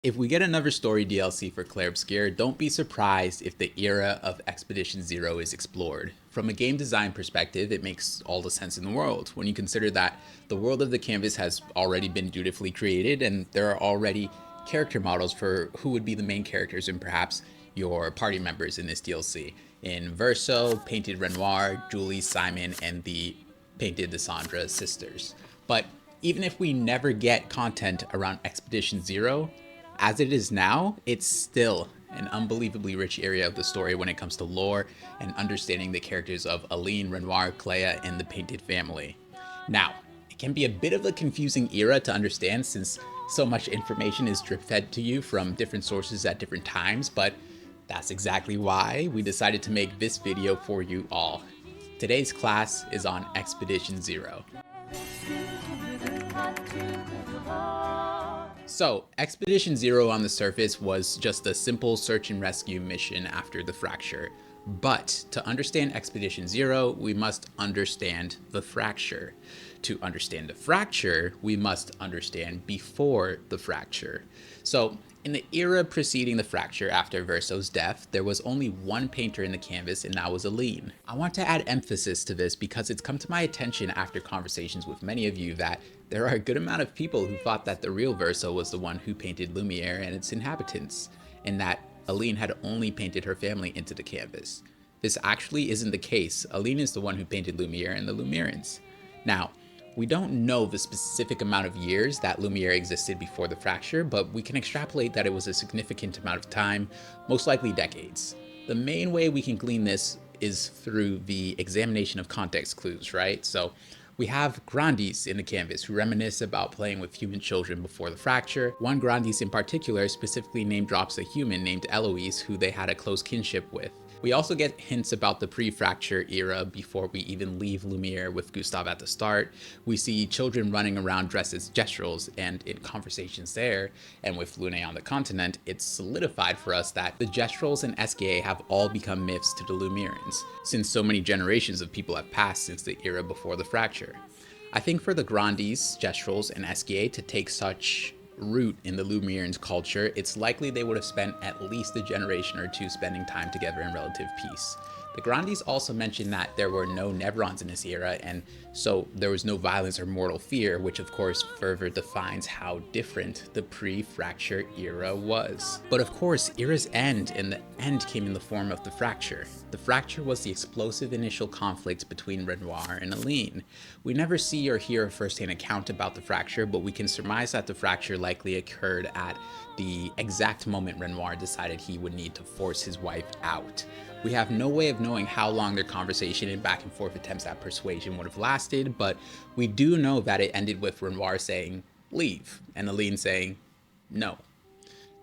If we get another story DLC for Clair Obscur, don't be surprised if the era of Expedition Zero is explored. From a game design perspective, it makes all the sense in the world when you consider that the world of the canvas has already been dutifully created and there are already character models for who would be the main characters and perhaps your party members in this DLC. In Verso, painted Renoir, Julie, Simon, and the painted Dissandra sisters. But even if we never get content around Expedition Zero, as it is now, it's still an unbelievably rich area of the story when it comes to lore and understanding the characters of Aline, Renoir, Clea, and the Painted family. Now, it can be a bit of a confusing era to understand since so much information is drip fed to you from different sources at different times, but that's exactly why we decided to make this video for you all. Today's class is on Expedition Zero. So, Expedition Zero on the surface was just a simple search and rescue mission after the fracture. But to understand Expedition Zero, we must understand the fracture. To understand the fracture, we must understand before the fracture. So, in the era preceding the fracture after Verso's death, there was only one painter in the canvas, and that was Aline. I want to add emphasis to this because it's come to my attention after conversations with many of you that there are a good amount of people who thought that the real Verso was the one who painted Lumiere and its inhabitants, and that Aline had only painted her family into the canvas. This actually isn't the case. Aline is the one who painted Lumiere and the Lumierians. Now, we don't know the specific amount of years that Lumiere existed before the fracture, but we can extrapolate that it was a significant amount of time, most likely decades. The main way we can glean this is through the examination of context clues, right? So we have Grandies in the canvas who reminisce about playing with human children before the fracture. One Grandies in particular specifically name drops a human named Eloise who they had a close kinship with. We also get hints about the pre-fracture era before we even leave Lumiere with Gustave at the start. We see children running around dressed as Gestrels, and in conversations there, and with Lune on the continent, it's solidified for us that the Gestrels and SKA have all become myths to the Lumierans, since so many generations of people have passed since the era before the fracture. I think for the Grandies, Gestrels, and SKA to take such root in the Lumierans' culture, it's likely they would have spent at least a generation or two spending time together in relative peace. The Grandies also mentioned that there were no Nevrons in this era, and so there was no violence or mortal fear, which of course further defines how different the pre-fracture era was. But of course, eras end, and the end came in the form of the fracture. The fracture was the explosive initial conflict between Renoir and Aline. We never see or hear a first-hand account about the fracture, but we can surmise that the fracture likely occurred at the exact moment Renoir decided he would need to force his wife out. We have no way of knowing how long their conversation and back and forth attempts at persuasion would have lasted, but we do know that it ended with Renoir saying, "Leave," and Aline saying, "No."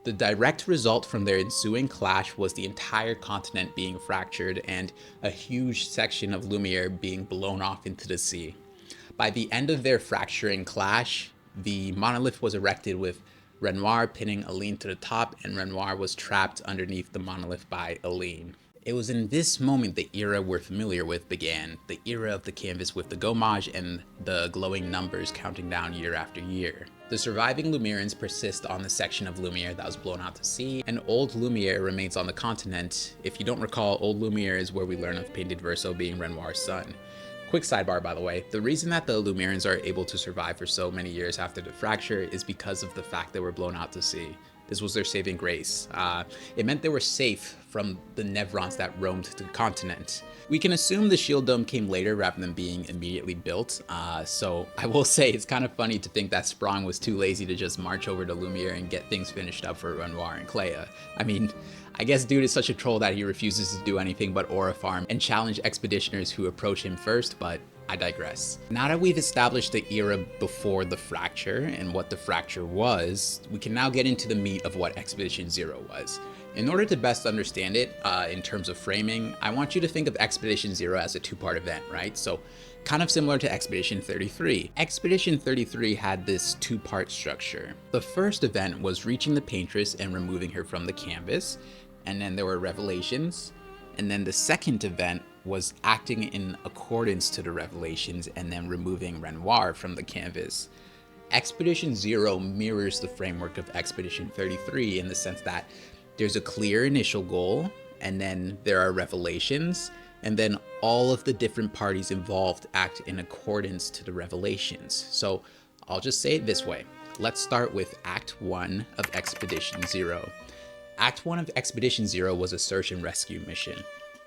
The direct result from their ensuing clash was the entire continent being fractured and a huge section of Lumiere being blown off into the sea. By the end of their fracturing clash, the monolith was erected with Renoir pinning Aline to the top, and Renoir was trapped underneath the monolith by Aline. It was in this moment the era we're familiar with began, the era of the canvas with the gommage and the glowing numbers counting down year after year. The surviving Lumierans persist on the section of Lumiere that was blown out to sea, and Old Lumiere remains on the continent. If you don't recall, Old Lumiere is where we learn of Painted Verso being Renoir's son. Quick sidebar, by the way, the reason that the Lumierans are able to survive for so many years after the fracture is because of the fact they were blown out to sea. This was their saving grace. It meant they were safe from the Nevrons that roamed the continent. We can assume the shield dome came later rather than being immediately built, so I will say it's kind of funny to think that Sprong was too lazy to just march over to Lumiere and get things finished up for Renoir and Clea. I mean, I guess dude is such a troll that he refuses to do anything but aura farm and challenge expeditioners who approach him first, but I digress. Now that we've established the era before the fracture and what the fracture was, we can now get into the meat of what Expedition Zero was. In order to best understand it in terms of framing, I want you to think of Expedition Zero as a two-part event, right? So kind of similar to Expedition 33. Expedition 33 had this two-part structure. The first event was reaching the paintress and removing her from the canvas, and then there were revelations, and then the second event was acting in accordance to the revelations and then removing Renoir from the canvas. Expedition Zero mirrors the framework of Expedition 33 in the sense that there's a clear initial goal, and then there are revelations, and then all of the different parties involved act in accordance to the revelations. So I'll just say it this way. Let's start with Act 1 of Expedition Zero. Act 1 of Expedition Zero was a search and rescue mission.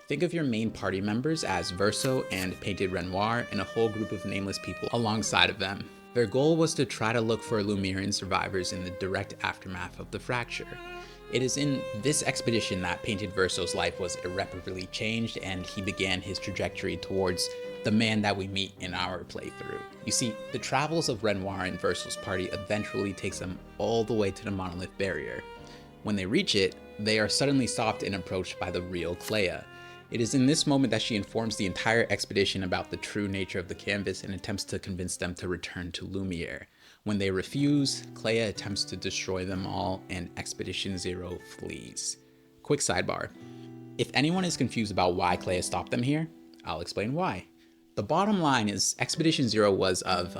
Think of your main party members as Verso and Painted Renoir and a whole group of nameless people alongside of them. Their goal was to try to look for Lumerian survivors in the direct aftermath of the fracture. It is in this expedition that Painted Verso's life was irreparably changed, and he began his trajectory towards the man that we meet in our playthrough. You see, the travels of Renoir and Verso's party eventually takes them all the way to the monolith barrier. When they reach it, they are suddenly stopped and approached by the real Clair. It is in this moment that she informs the entire expedition about the true nature of the canvas and attempts to convince them to return to Lumiere. When they refuse, Clair attempts to destroy them all, and Expedition Zero flees. Quick sidebar. If anyone is confused about why Clair stopped them here, I'll explain why. The bottom line is Expedition Zero was of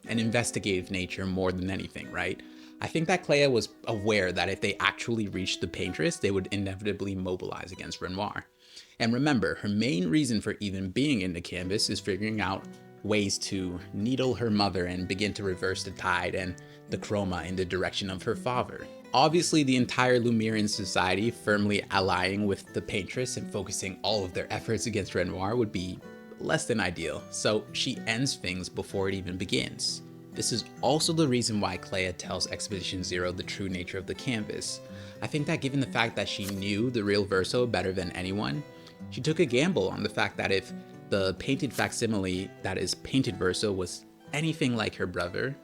an investigative nature more than anything, right? I think that Clair was aware that if they actually reached the Paintress, they would inevitably mobilize against Renoir. And remember, her main reason for even being in the canvas is figuring out ways to needle her mother and begin to reverse the tide and the chroma in the direction of her father. Obviously, the entire Lumerian society firmly allying with the Paintress and focusing all of their efforts against Renoir would be less than ideal, so she ends things before it even begins. This is also the reason why Clair tells Expedition Zero the true nature of the canvas. I think that given the fact that she knew the real Verso better than anyone, she took a gamble on the fact that if the painted facsimile that is Painted Verso was anything like her brother,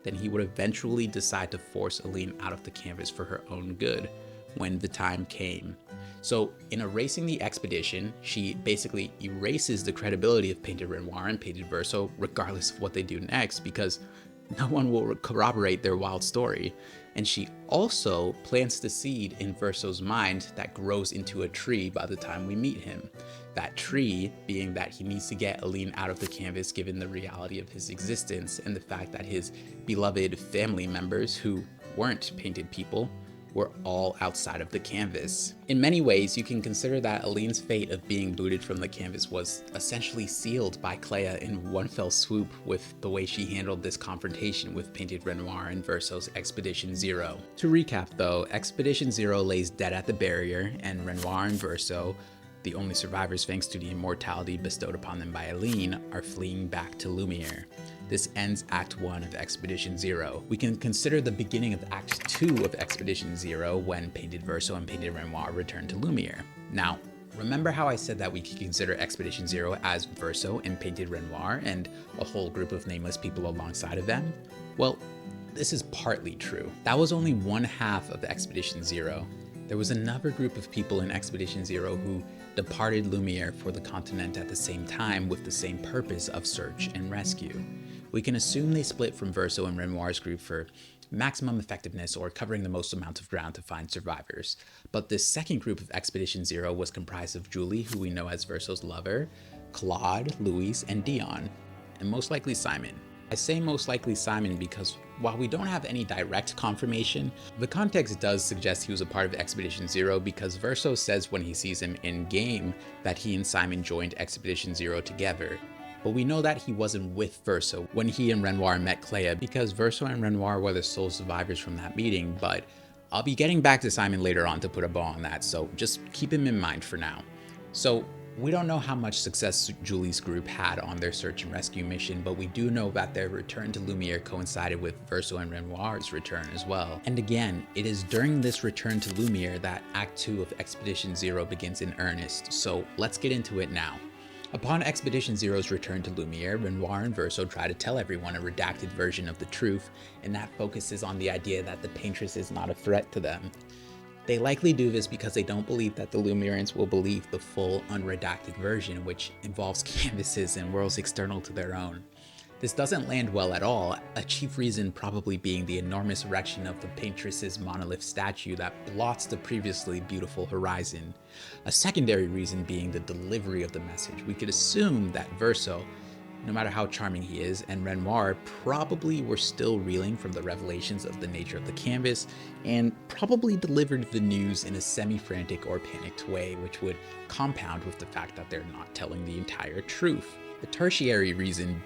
then he would eventually decide to force Aline out of the canvas for her own good when the time came. So in erasing the expedition, she basically erases the credibility of Painted Renoir and Painted Verso regardless of what they do next, because no one will corroborate their wild story. And she also plants the seed in Verso's mind that grows into a tree by the time we meet him. That tree being that he needs to get Aline out of the canvas given the reality of his existence and the fact that his beloved family members, who weren't painted people, were all outside of the canvas. In many ways, you can consider that Aline's fate of being booted from the canvas was essentially sealed by Clair in one fell swoop with the way she handled this confrontation with Painted Renoir and Verso's Expedition Zero. To recap though, Expedition Zero lays dead at the barrier, and Renoir and Verso, the only survivors thanks to the immortality bestowed upon them by Aline, are fleeing back to Lumiere. This ends Act 1 of Expedition Zero. We can consider the beginning of Act 2 of Expedition Zero when Painted Verso and Painted Renoir return to Lumiere. Now, remember how I said that we could consider Expedition Zero as Verso and Painted Renoir and a whole group of nameless people alongside of them? Well, this is partly true. That was only one half of Expedition Zero. There was another group of people in Expedition Zero who departed Lumiere for the continent at the same time with the same purpose of search and rescue. We can assume they split from Verso and Renoir's group for maximum effectiveness or covering the most amount of ground to find survivors. But this second group of Expedition Zero was comprised of Julie, who we know as Verso's lover, Claude, Louise, and Dion, and most likely Simon. I say most likely Simon because while we don't have any direct confirmation, the context does suggest he was a part of Expedition Zero because Verso says when he sees him in-game that he and Simon joined Expedition Zero together. But we know that he wasn't with Verso when he and Renoir met Clair because Verso and Renoir were the sole survivors from that meeting, but I'll be getting back to Simon later on to put a bow on that, so just keep him in mind for now. So we don't know how much success Julie's group had on their search and rescue mission, but we do know that their return to Lumiere coincided with Verso and Renoir's return as well. And again, it is during this return to Lumiere that Act 2 of Expedition Zero begins in earnest, so let's get into it now. Upon Expedition Zero's return to Lumiere, Renoir and Verso try to tell everyone a redacted version of the truth, and that focuses on the idea that the Paintress is not a threat to them. They likely do this because they don't believe that the Lumerians will believe the full, unredacted version, which involves canvases and worlds external to their own. This doesn't land well at all, a chief reason probably being the enormous erection of the Paintress's monolith statue that blots the previously beautiful horizon. A secondary reason being the delivery of the message. We could assume that Verso no matter how charming he is, and Renoir probably were still reeling from the revelations of the nature of the canvas, and probably delivered the news in a semi-frantic or panicked way, which would compound with the fact that they're not telling the entire truth. The tertiary reason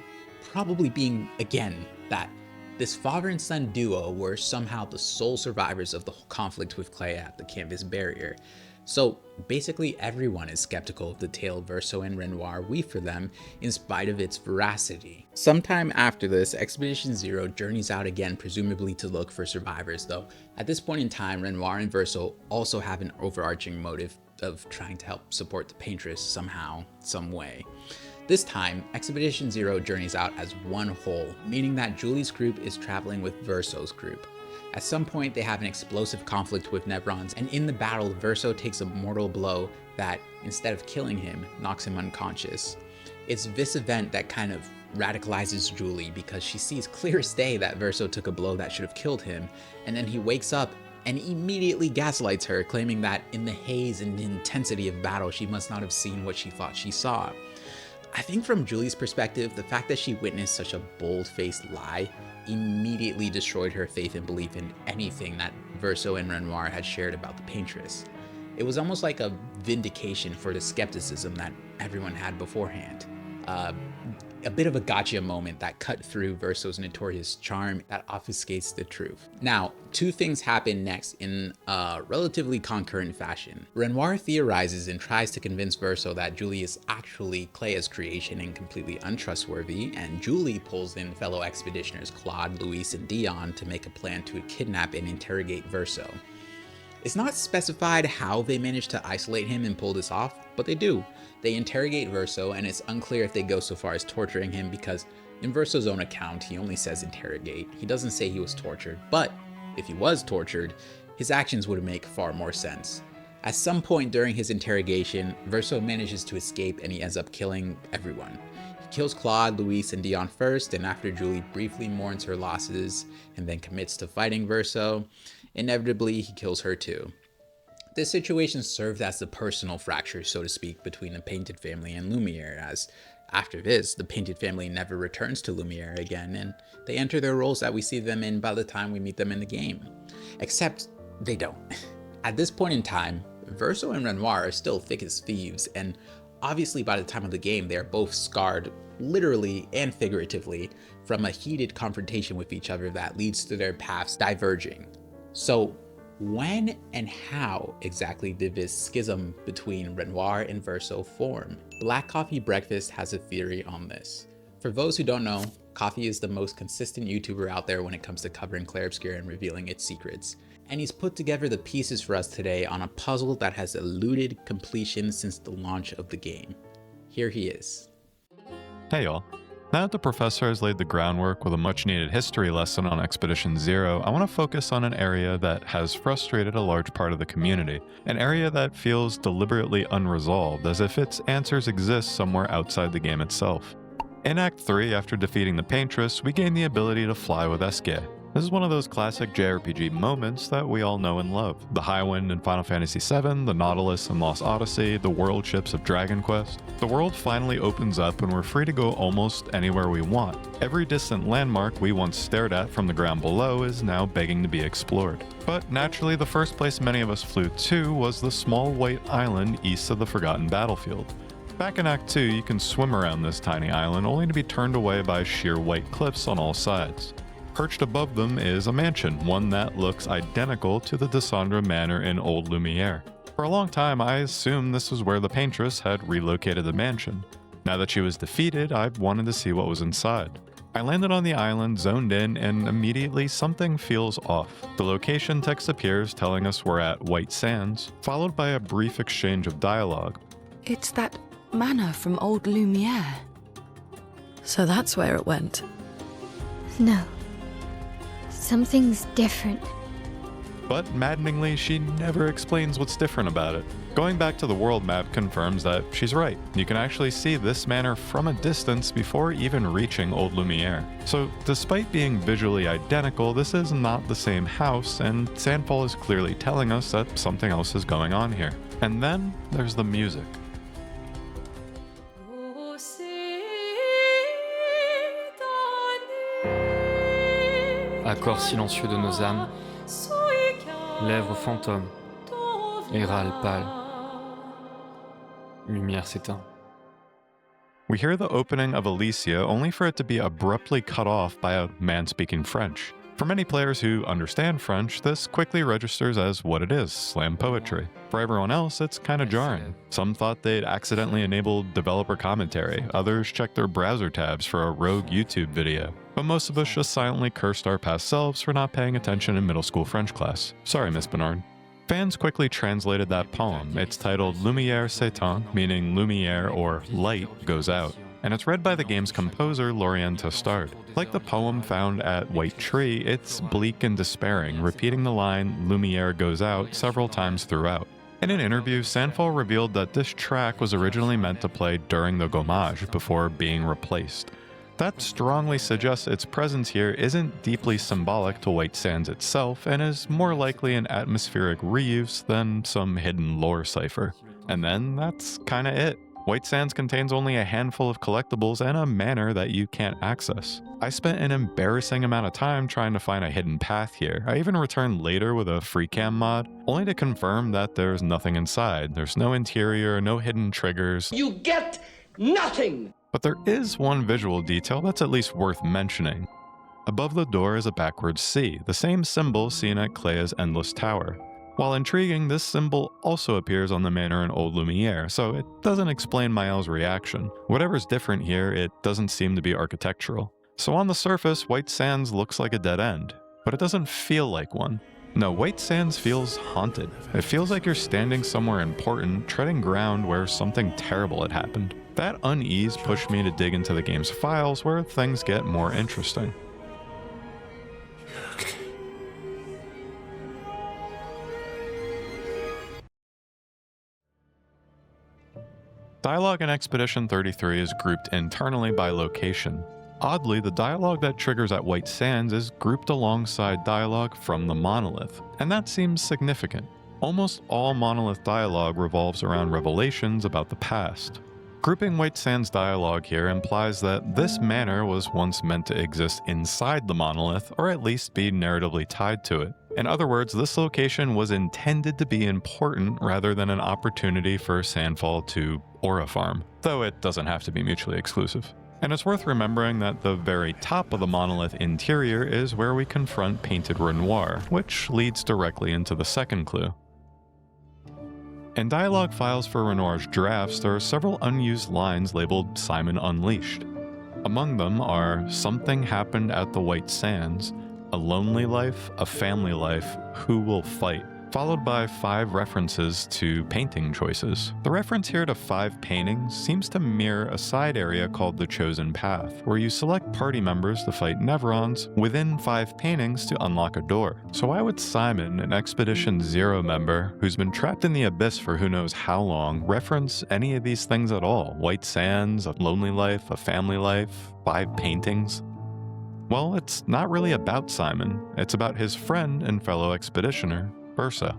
probably being, again, that this father and son duo were somehow the sole survivors of the conflict with Clair at the canvas barrier. So basically everyone is skeptical of the tale Verso and Renoir weave for them in spite of its veracity. Sometime after this, Expedition Zero journeys out again, presumably to look for survivors, though at this point in time Renoir and Verso also have an overarching motive of trying to help support the Paintress somehow, some way. This time, Expedition Zero journeys out as one whole, meaning that Julie's group is traveling with Verso's group. At some point, they have an explosive conflict with Nevrons, and in the battle, Verso takes a mortal blow that, instead of killing him, knocks him unconscious. It's this event that kind of radicalizes Julie because she sees clear as day that Verso took a blow that should have killed him, and then he wakes up and immediately gaslights her, claiming that in the haze and intensity of battle, she must not have seen what she thought she saw. I think from Julie's perspective, the fact that she witnessed such a bold-faced lie immediately destroyed her faith and belief in anything that Verso and Renoir had shared about the Paintress. It was almost like a vindication for the skepticism that everyone had beforehand. A bit of a gotcha moment that cut through Verso's notorious charm that obfuscates the truth. Now, two things happen next in a relatively concurrent fashion. Renoir theorizes and tries to convince Verso that Julie is actually Clair's creation and completely untrustworthy, and Julie pulls in fellow expeditioners Claude, Luis, and Dion to make a plan to kidnap and interrogate Verso. It's not specified how they managed to isolate him and pull this off, but they do. They interrogate Verso, and it's unclear if they go so far as torturing him because in Verso's own account, he only says interrogate. He doesn't say he was tortured, but if he was tortured, his actions would make far more sense. At some point during his interrogation, Verso manages to escape and he ends up killing everyone. He kills Claude, Luis, and Dion first, and after Julie briefly mourns her losses and then commits to fighting Verso, inevitably he kills her too. This situation served as the personal fracture, so to speak, between the Painted family and Lumiere, as after this, the Painted family never returns to Lumiere again, and they enter their roles that we see them in by the time we meet them in the game. Except, they don't. At this point in time, Verso and Renoir are still thick as thieves, and obviously by the time of the game, they are both scarred, literally and figuratively, from a heated confrontation with each other that leads to their paths diverging. So, when and how exactly did this schism between Renoir and Verso form? Black Coffee Breakfast has a theory on this. For those who don't know, Coffee is the most consistent YouTuber out there when it comes to covering Clair Obscur and revealing its secrets. And he's put together the pieces for us today on a puzzle that has eluded completion since the launch of the game. Here he is. Hey y'all. Now that the professor has laid the groundwork with a much-needed history lesson on Expedition Zero, I want to focus on an area that has frustrated a large part of the community, an area that feels deliberately unresolved, as if its answers exist somewhere outside the game itself. In Act 3, after defeating the Paintress, we gain the ability to fly with Esque. This is one of those classic JRPG moments that we all know and love. The Highwind in Final Fantasy VII, the Nautilus in Lost Odyssey, the world ships of Dragon Quest. The world finally opens up and we're free to go almost anywhere we want. Every distant landmark we once stared at from the ground below is now begging to be explored. But naturally, the first place many of us flew to was the small white island east of the Forgotten Battlefield. Back in Act 2, you can swim around this tiny island only to be turned away by sheer white cliffs on all sides. Perched above them is a mansion, one that looks identical to the Descendre Manor in Old Lumiere. For a long time, I assumed this was where the Paintress had relocated the mansion. Now that she was defeated, I wanted to see what was inside. I landed on the island, zoned in, and immediately something feels off. The location text appears telling us we're at White Sands, followed by a brief exchange of dialogue. It's that manor from Old Lumiere. So that's where it went. No. Something's different. But maddeningly, she never explains what's different about it. Going back to the world map confirms that she's right. You can actually see this manor from a distance before even reaching Old Lumiere. So despite being visually identical, this is not the same house, and Sandfall is clearly telling us that something else is going on here. And then there's the music. accord silencieux de nos âmes, lèvres fantômes, et râle pâle. Lumière s'éteint. We hear the opening of Alicia only for it to be abruptly cut off by a man speaking French. For many players who understand French, this quickly registers as what it is, slam poetry. For everyone else, it's kinda jarring. Some thought they'd accidentally enabled developer commentary, others checked their browser tabs for a rogue YouTube video. But most of us just silently cursed our past selves for not paying attention in middle school French class. Sorry, Miss Bernard. Fans quickly translated that poem. It's titled Lumière s'éteint, meaning Lumière or light goes out, and it's read by the game's composer Laurien Tostard. Like the poem found at White Tree, it's bleak and despairing, repeating the line Lumière goes out several times throughout. In an interview, Sandfall revealed that this track was originally meant to play during the Gommage before being replaced. That strongly suggests its presence here isn't deeply symbolic to White Sands itself and is more likely an atmospheric reuse than some hidden lore cipher. And then that's kinda it. White Sands contains only a handful of collectibles and a manor that you can't access. I spent an embarrassing amount of time trying to find a hidden path here. I even returned later with a free cam mod, only to confirm that there's nothing inside. There's no interior, no hidden triggers. You get nothing! But there is one visual detail that's at least worth mentioning. Above the door is a backwards C, the same symbol seen at Clair's Endless Tower. While intriguing, this symbol also appears on the manor in Old Lumière, so it doesn't explain Mael's reaction. Whatever's different here, it doesn't seem to be architectural. So on the surface, White Sands looks like a dead end, but it doesn't feel like one. No, White Sands feels haunted. It feels like you're standing somewhere important, treading ground where something terrible had happened. That unease pushed me to dig into the game's files where things get more interesting. Dialogue in Expedition 33 is grouped internally by location. Oddly, the dialogue that triggers at White Sands is grouped alongside dialogue from the Monolith, and that seems significant. Almost all Monolith dialogue revolves around revelations about the past. Grouping White Sands dialogue here implies that this manor was once meant to exist inside the Monolith, or at least be narratively tied to it. In other words, this location was intended to be important rather than an opportunity for Sandfall to aura farm, though it doesn't have to be mutually exclusive. And it's worth remembering that the very top of the Monolith interior is where we confront Painted Renoir, which leads directly into the second clue. In dialogue files for Renoir's drafts, there are several unused lines labeled Simon Unleashed. Among them are "Something happened at the White Sands," "A lonely life," "A family life," "Who will fight?" followed by 5 references to painting choices. The reference here to 5 paintings seems to mirror a side area called the Chosen Path, where you select party members to fight Nevrons within 5 paintings to unlock a door. So why would Simon, an Expedition 0 member who's been trapped in the abyss for who knows how long, reference any of these things at all? White Sands, a lonely life, a family life, 5 paintings? Well, it's not really about Simon. It's about his friend and fellow expeditioner, Verso.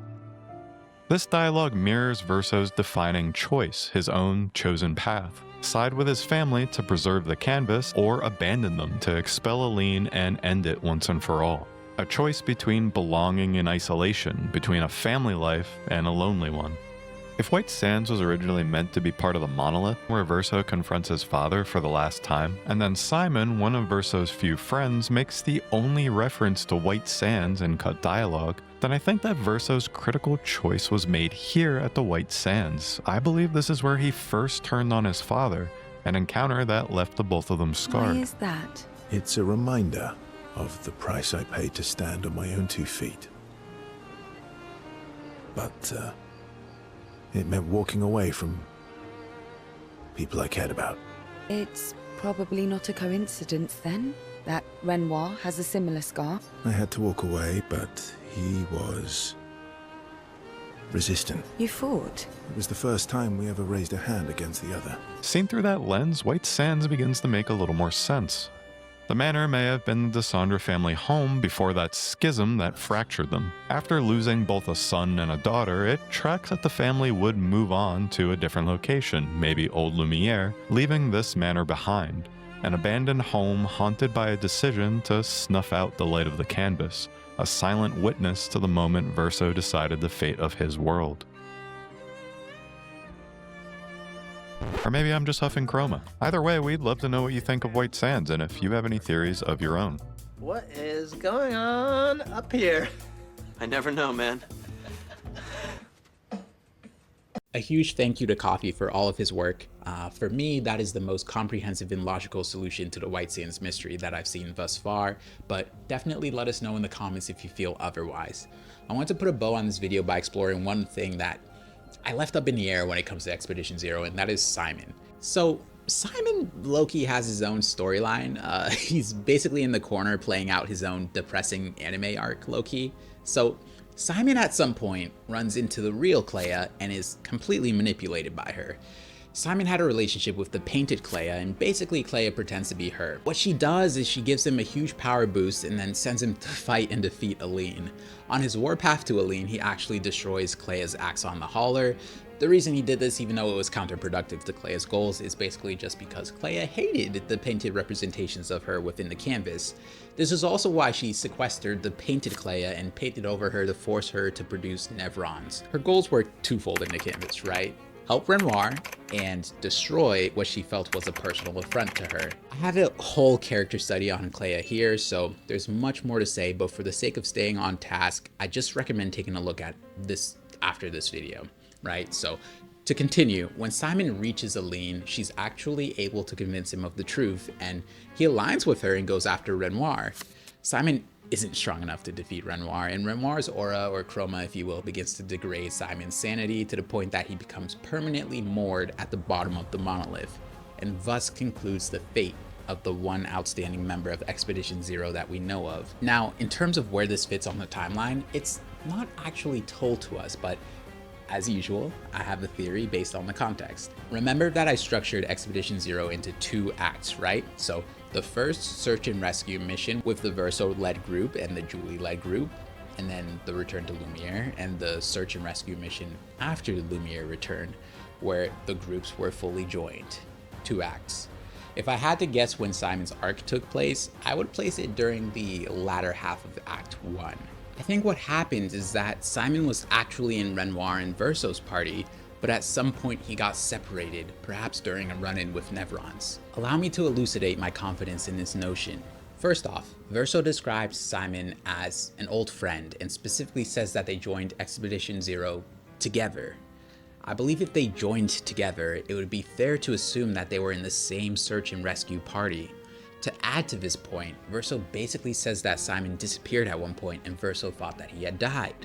This dialogue mirrors Verso's defining choice, his own chosen path. Side with his family to preserve the canvas, or abandon them to expel Aline and end it once and for all. A choice between belonging and isolation, between a family life and a lonely one. If White Sands was originally meant to be part of the Monolith, where Verso confronts his father for the last time, and then Simon, one of Verso's few friends, makes the only reference to White Sands in cut dialogue, then I think that Verso's critical choice was made here at the White Sands. I believe this is where he first turned on his father, an encounter that left the both of them scarred. Why is that? It's a reminder of the price I paid to stand on my own 2 feet. But, it meant walking away from people I cared about. It's probably not a coincidence, then, that Renoir has a similar scar. I had to walk away, but he was resistant. You fought? It was the first time we ever raised a hand against the other. Seen through that lens, White Sands begins to make a little more sense. The manor may have been the Desandre family home before that schism that fractured them. After losing both a son and a daughter, it tracks that the family would move on to a different location, maybe Old Lumière, leaving this manor behind. an abandoned home haunted by a decision to snuff out the light of the canvas, a silent witness to the moment Verso decided the fate of his world. Or maybe I'm just huffing chroma. Either way, we'd love to know what you think of White Sands and if you have any theories of your own. What is going on up here? I never know, man. A huge thank you to Coffee for all of his work. For me, that is the most comprehensive and logical solution to the White Sands mystery that I've seen thus far, but definitely let us know in the comments if you feel otherwise. I want to put a bow on this video by exploring one thing that I left up in the air when it comes to Expedition Zero, and that is Simon. So Simon low-key has his own storyline. He's basically in the corner playing out his own depressing anime arc low-key. So Simon at some point runs into the real Clair and is completely manipulated by her. Simon had a relationship with the painted Clair, and basically Clair pretends to be her. What she does is she gives him a huge power boost and then sends him to fight and defeat Aline. On his warpath to Aline, he actually destroys Clair's axe on the Hauler. The reason he did this, even though it was counterproductive to Clair's goals, is basically just because Clair hated the painted representations of her within the canvas. This is also why she sequestered the painted Clair and painted over her to force her to produce Nevrons. Her goals were twofold in the canvas, right? Help Renoir and destroy what she felt was a personal affront to her. I have a whole character study on Clair here, so there's much more to say, but for the sake of staying on task, I just recommend taking a look at this after this video, right? So to continue, when Simon reaches Aline, she's actually able to convince him of the truth, and he aligns with her and goes after Renoir. Simon isn't strong enough to defeat Renoir, and Renoir's aura, or chroma if you will, begins to degrade Simon's sanity to the point that he becomes permanently moored at the bottom of the monolith, and thus concludes the fate of the one outstanding member of Expedition Zero that we know of. Now, in terms of where this fits on the timeline, it's not actually told to us, but as usual, I have a theory based on the context. Remember that I structured Expedition Zero into 2 acts, right? So the first search and rescue mission with the Verso-led group and the Julie-led group, and then the return to Lumiere, and the search and rescue mission after Lumiere returned, where the groups were fully joined. 2 acts. If I had to guess when Simon's arc took place, I would place it during the latter half of Act 1. I think what happens is that Simon was actually in Renoir and Verso's party, but at some point he got separated, perhaps during a run-in with Nevrons. Allow me to elucidate my confidence in this notion. First off, Verso describes Simon as an old friend and specifically says that they joined Expedition Zero together. I believe if they joined together, it would be fair to assume that they were in the same search and rescue party. To add to this point, Verso basically says that Simon disappeared at one point and Verso thought that he had died.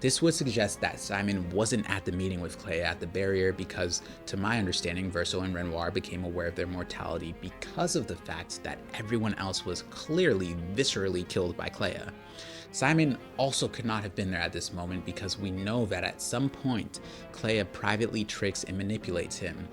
This would suggest that Simon wasn't at the meeting with Clair at the barrier because, to my understanding, Verso and Renoir became aware of their mortality because of the fact that everyone else was clearly viscerally killed by Clair. Simon also could not have been there at this moment because we know that at some point, Clair privately tricks and manipulates him.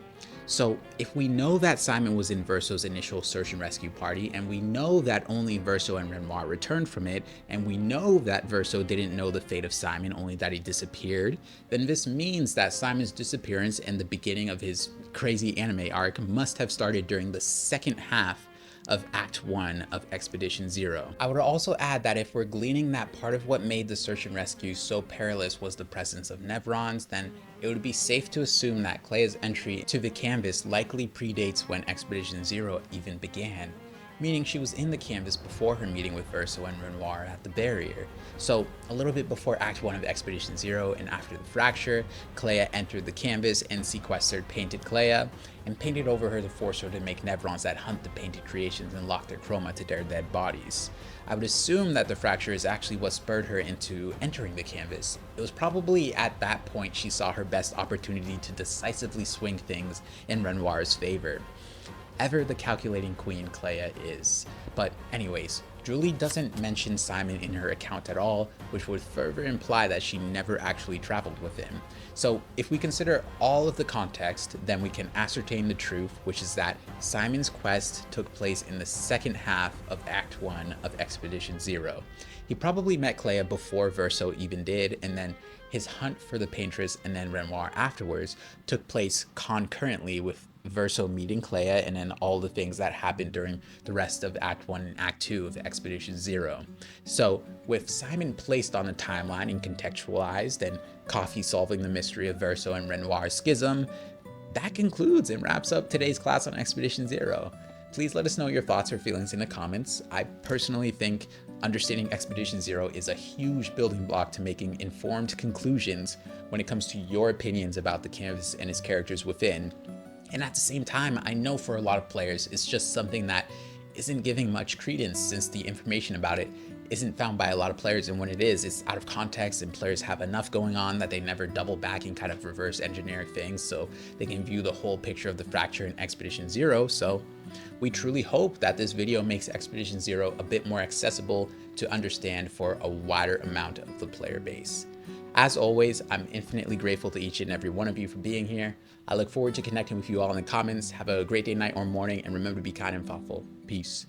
So if we know that Simon was in Verso's initial search and rescue party, and we know that only Verso and Renoir returned from it, and we know that Verso didn't know the fate of Simon, only that he disappeared, then this means that Simon's disappearance and the beginning of his crazy anime arc must have started during the second half of Act 1 of Expedition Zero. I would also add that if we're gleaning that part of what made the search and rescue so perilous was the presence of Nevrons, then it would be safe to assume that Clair's entry to the canvas likely predates when Expedition Zero even began, meaning she was in the canvas before her meeting with Verso and Renoir at the barrier. So a little bit before Act 1 of Expedition Zero and after the fracture, Clair entered the canvas and sequestered painted Clair and painted over her to force her to make Nevrons that hunt the painted creations and lock their chroma to their dead bodies. I would assume that the fracture is actually what spurred her into entering the canvas. It was probably at that point she saw her best opportunity to decisively swing things in Renoir's favor. Ever the calculating queen Clair is. But anyways, Julie doesn't mention Simon in her account at all, which would further imply that she never actually traveled with him. So if we consider all of the context, then we can ascertain the truth, which is that Simon's quest took place in the second half of Act 1 of Expedition Zero. He probably met Clea before Verso even did, and then his hunt for the Paintress and then Renoir afterwards took place concurrently with Verso meeting Clea and then all the things that happened during the rest of Act 1 and Act 2 of Expedition Zero. So with Simon placed on the timeline and contextualized, and Coffee solving the mystery of Verso and Renoir's schism, that concludes and wraps up today's class on Expedition Zero. Please let us know your thoughts or feelings in the comments. I personally think understanding Expedition Zero is a huge building block to making informed conclusions when it comes to your opinions about the canvas and its characters within. And at the same time, I know for a lot of players, it's just something that isn't giving much credence since the information about it isn't found by a lot of players, and when it is, it's out of context and players have enough going on that they never double back and kind of reverse engineer things so they can view the whole picture of the fracture in Expedition Zero. So we truly hope that this video makes Expedition Zero a bit more accessible to understand for a wider amount of the player base. As always, I'm infinitely grateful to each and every one of you for being here. I look forward to connecting with you all in the comments. Have a great day, night, or morning, and remember to be kind and thoughtful. Peace.